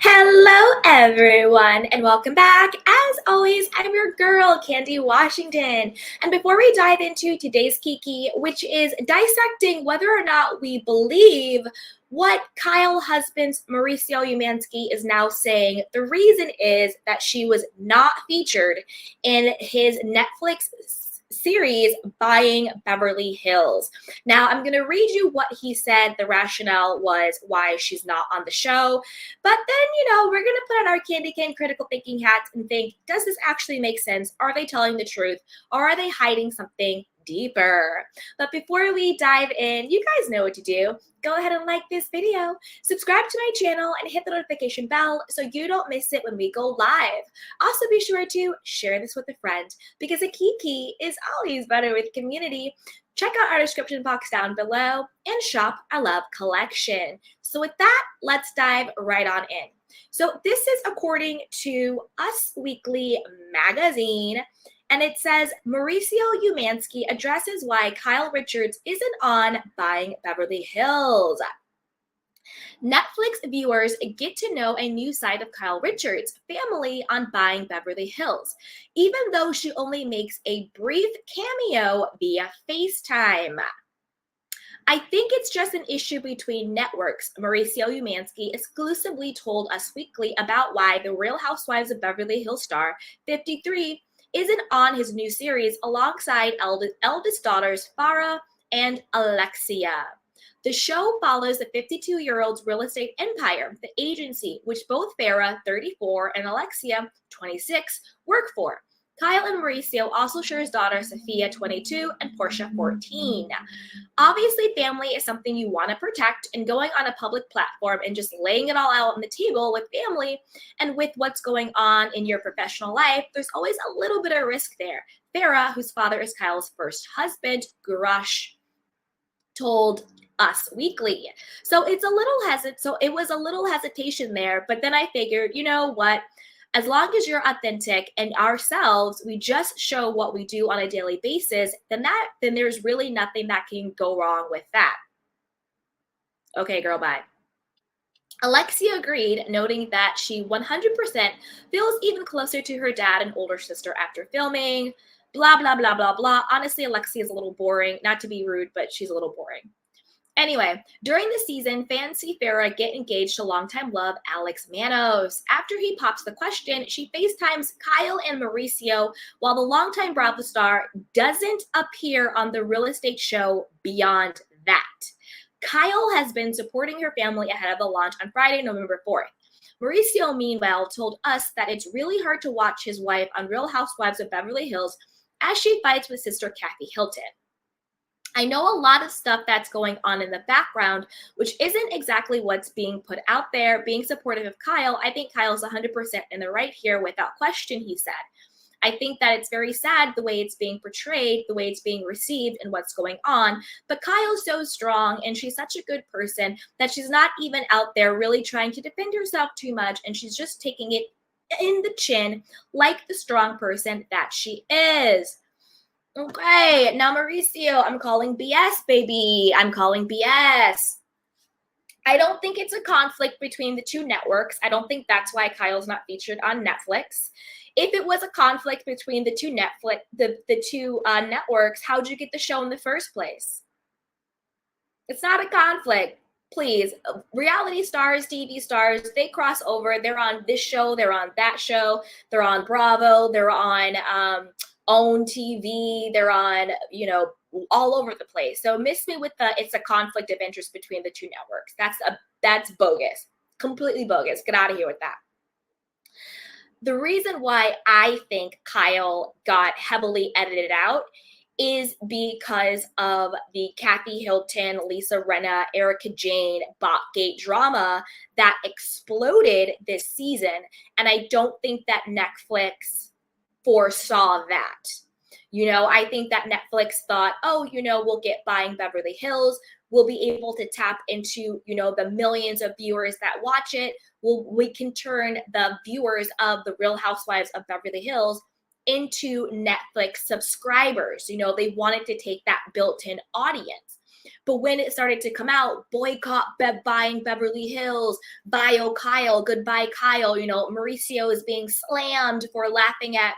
Hello, everyone, and welcome back. As always, I'm your girl, Candy Washington. And before we dive into today's Kiki, which is dissecting whether or not we believe what Kyle husband's Mauricio Umansky is now saying, the reason is that she was not featured in his Netflix series Buying Beverly Hills. Now, I'm going to read you what he said the rationale was why she's not on the show. But then, we're going to put on our candy cane critical thinking hats and think, does this actually make sense? Are they telling the truth? Or are they hiding something deeper? But before we dive in, you guys know what to do. Go ahead and like this video, subscribe to my channel, and hit the notification bell so you don't miss it when we go live. Also, be sure to share this with a friend because a kiki is always better with community. Check out our description box down below and shop our Love collection. So with that, let's dive right on in. So this is according to Us Weekly magazine, and it says Mauricio Umansky addresses why Kyle Richards isn't on Buying Beverly Hills. Netflix viewers get to know a new side of Kyle Richards' family on Buying Beverly Hills, even though she only makes a brief cameo via FaceTime. I think it's just an issue between networks, Mauricio Umansky exclusively told Us Weekly about why the Real Housewives of Beverly Hills star, 53, isn't on his new series alongside eldest daughters Farrah and Alexia. The show follows the 52-year-old's real estate empire, the agency, which both Farrah, 34, and Alexia, 26, work for. Kyle and Mauricio also share his daughter Sophia, 22, and Portia, 14. Obviously, family is something you want to protect, and going on a public platform and just laying it all out on the table with family and with what's going on in your professional life, there's always a little bit of risk there. Farrah, whose father is Kyle's first husband, Gurash, told Us Weekly. So it was a little hesitation there, but then I figured, you know what? As long as you're authentic and ourselves, we just show what we do on a daily basis, then there's really nothing that can go wrong with that. Okay, girl, bye. Alexia agreed, noting that she 100% feels even closer to her dad and older sister after filming. Blah, blah, blah, blah, blah. Honestly, Alexia is a little boring. Not to be rude, but she's a little boring. Anyway, during the season, fans see Farrah get engaged to longtime love Alex Manos. After he pops the question, she FaceTimes Kyle and Mauricio while the longtime Bravo star doesn't appear on the real estate show Beyond That. Kyle has been supporting her family ahead of the launch on Friday, November 4th. Mauricio, meanwhile, told us that it's really hard to watch his wife on Real Housewives of Beverly Hills as she fights with sister Kathy Hilton. I know a lot of stuff that's going on in the background, which isn't exactly what's being put out there. Being supportive of Kyle, I think Kyle's 100% in the right here without question, he said. I think that it's very sad the way it's being portrayed, the way it's being received, and what's going on. But Kyle's so strong, and she's such a good person that she's not even out there really trying to defend herself too much, and she's just taking it in the chin like the strong person that she is. Okay, now Mauricio, I'm calling BS, baby. I'm calling BS. I don't think it's a conflict between the two networks. I don't think that's why Kyle's not featured on Netflix. If it was a conflict between the two networks, how'd you get the show in the first place? It's not a conflict. Please, reality stars, TV stars, they cross over. They're on this show, they're on that show, they're on Bravo, they're on OWN TV, they're on, all over the place. So miss me with it's a conflict of interest between the two networks. That's bogus. Completely bogus. Get out of here with that. The reason why I think Kyle got heavily edited out is because of the Kathy Hilton, Lisa Rinna, Erica Jane Botgate drama that exploded this season. And I don't think that Netflix foresaw that. I think that Netflix thought, we'll get Buying Beverly Hills. We'll be able to tap into, the millions of viewers that watch it. We can turn the viewers of the Real Housewives of Beverly Hills into Netflix subscribers. They wanted to take that built-in audience. But when it started to come out, boycott buying Beverly Hills, bio Kyle, goodbye Kyle, Mauricio is being slammed for laughing at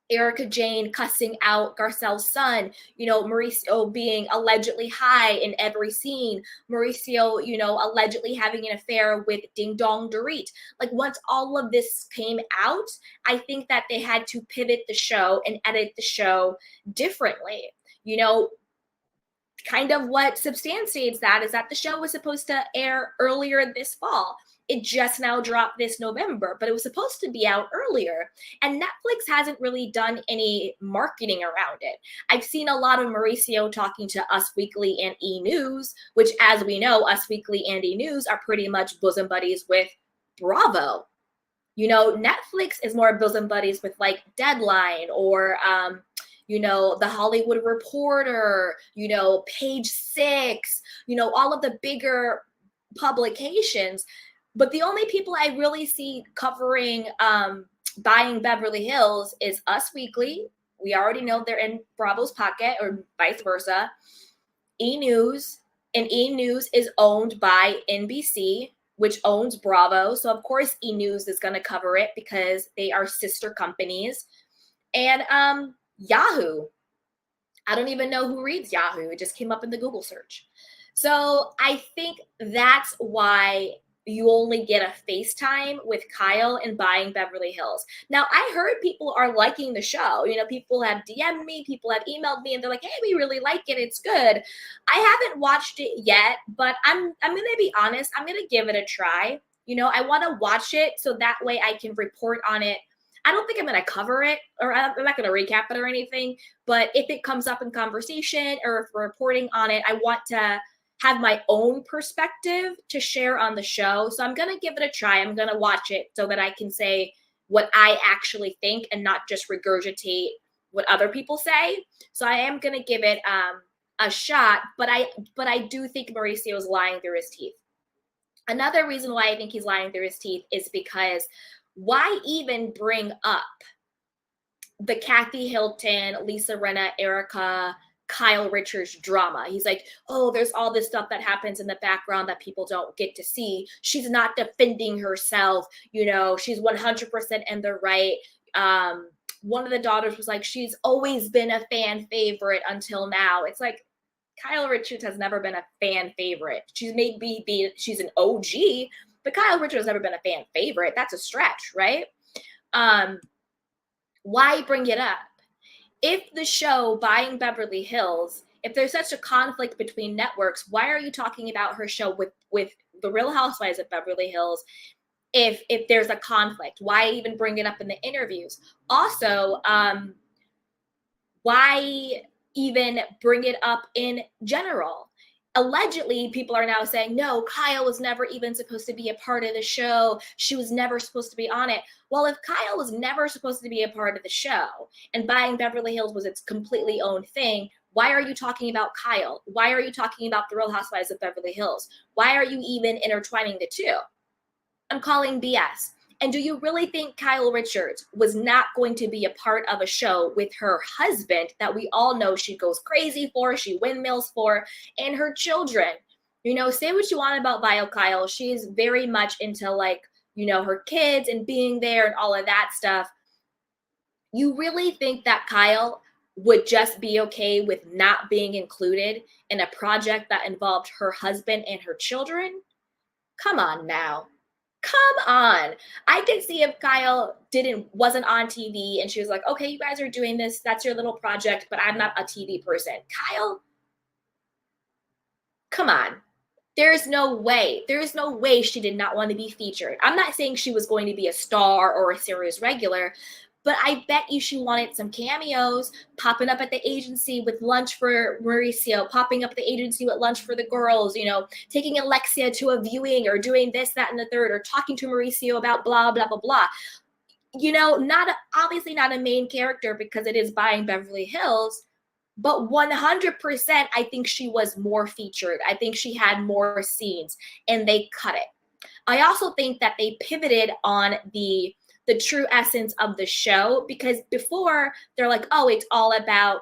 Erica Jane cussing out Garcelle's son, Mauricio being allegedly high in every scene, Mauricio, allegedly having an affair with Ding Dong Dorit. Like, once all of this came out, I think that they had to pivot the show and edit the show differently. Kind of what substantiates that is that the show was supposed to air earlier this fall. It just now dropped this November, but it was supposed to be out earlier. And Netflix hasn't really done any marketing around it. I've seen a lot of Mauricio talking to Us Weekly and E! News, which, as we know, Us Weekly and E! News are pretty much bosom buddies with Bravo. Netflix is more bosom buddies with like Deadline or The Hollywood Reporter, Page Six, all of the bigger publications. But the only people I really see covering buying Beverly Hills is Us Weekly. We already know they're in Bravo's pocket, or vice versa. E! News, and E! News is owned by NBC, which owns Bravo. So of course E! News is going to cover it because they are sister companies. And Yahoo. I don't even know who reads Yahoo. It just came up in the Google search. So I think that's why you only get a FaceTime with Kyle and buying Beverly Hills. Now, I heard people are liking the show. People have DM'd me, people have emailed me, and they're like, hey, we really like it. It's good. I haven't watched it yet, but I'm going to be honest. I'm going to give it a try. I want to watch it so that way I can report on it. I don't think I'm going to cover it, or I'm not going to recap it or anything, but if it comes up in conversation or if we're reporting on it, I want to have my own perspective to share on the show. So I'm going to give it a try. I'm going to watch it so that I can say what I actually think and not just regurgitate what other people say. So I am going to give it a shot, but I do think Mauricio is lying through his teeth. Another reason why I think he's lying through his teeth is because why even bring up the Kathy Hilton, Lisa Rinna, Erica, Kyle Richards drama? He's like, oh, there's all this stuff that happens in the background that people don't get to see. She's not defending herself. She's 100% in the right. One of the daughters was like, she's always been a fan favorite until now. It's like, Kyle Richards has never been a fan favorite. She's she's an OG, but Kyle Richards has never been a fan favorite. That's a stretch, right? Why bring it up? If the show Buying Beverly Hills, if there's such a conflict between networks, why are you talking about her show with the Real Housewives of Beverly Hills? If there's a conflict, why even bring it up in the interviews? Also, why even bring it up in general? Allegedly, people are now saying, no, Kyle was never even supposed to be a part of the show. She was never supposed to be on it. Well, if Kyle was never supposed to be a part of the show and Buying Beverly Hills was its completely own thing, why are you talking about Kyle? Why are you talking about the Real Housewives of Beverly Hills? Why are you even intertwining the two? I'm calling BS. And do you really think Kyle Richards was not going to be a part of a show with her husband that we all know she goes crazy for, she windmills for, and her children? Say what you want about Bio Kyle. She's very much into her kids and being there and all of that stuff. You really think that Kyle would just be okay with not being included in a project that involved her husband and her children? Come on now. Come on. I could see if Kyle wasn't on TV and she was like, okay, you guys are doing this. That's your little project, but I'm not a TV person. Kyle, come on. There's no way she did not want to be featured. I'm not saying she was going to be a star or a series regular, but I bet you she wanted some cameos, popping up at the agency with lunch for Mauricio, popping up at the agency with lunch for the girls, taking Alexia to a viewing or doing this, that, and the third, or talking to Mauricio about blah, blah, blah, blah. Obviously not a main character because it is Buying Beverly Hills, but 100% I think she was more featured. I think she had more scenes and they cut it. I also think that they pivoted on the true essence of the show, because before they're like, oh, it's all about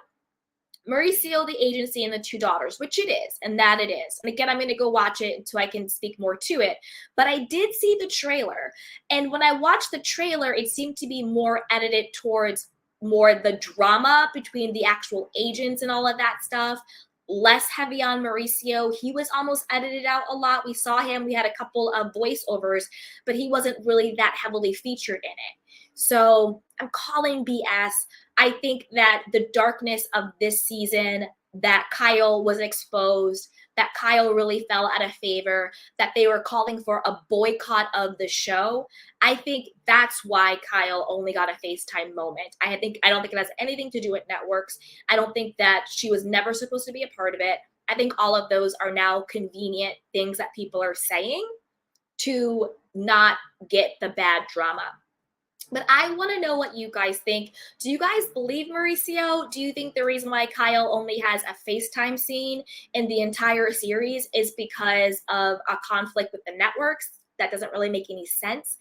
Mauricio, the agency, and the two daughters, which it is, and that it is. And again, I'm going to go watch it so I can speak more to it. But I did see the trailer. And when I watched the trailer, it seemed to be more edited towards more the drama between the actual agents and all of that stuff. Less heavy on Mauricio. He was almost edited out a lot. We saw him, we had a couple of voiceovers, but he wasn't really that heavily featured in it. So I'm calling BS. I think that the darkness of this season, that Kyle was exposed, that Kyle really fell out of favor, that they were calling for a boycott of the show. I think that's why Kyle only got a FaceTime moment. I don't think it has anything to do with networks. I don't think that she was never supposed to be a part of it. I think all of those are now convenient things that people are saying to not get the bad drama. But I want to know what you guys think. Do you guys believe Mauricio? Do you think the reason why Kyle only has a FaceTime scene in the entire series is because of a conflict with the networks? That doesn't really make any sense.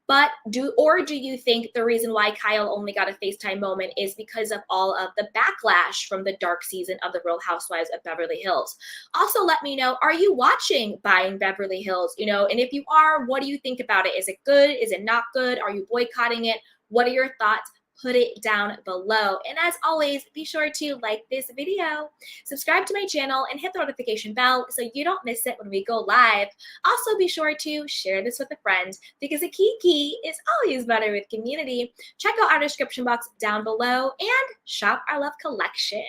But do you think the reason why Kyle only got a FaceTime moment is because of all of the backlash from the dark season of the Real Housewives of Beverly Hills? Also, let me know, are you watching Buying Beverly Hills? And if you are, what do you think about it? Is it good? Is it not good? Are you boycotting it? What are your thoughts? Put it down below. And as always, be sure to like this video, subscribe to my channel, and hit the notification bell so you don't miss it when we go live. Also, be sure to share this with a friend because a kiki is always better with community. Check out our description box down below and shop our love collection.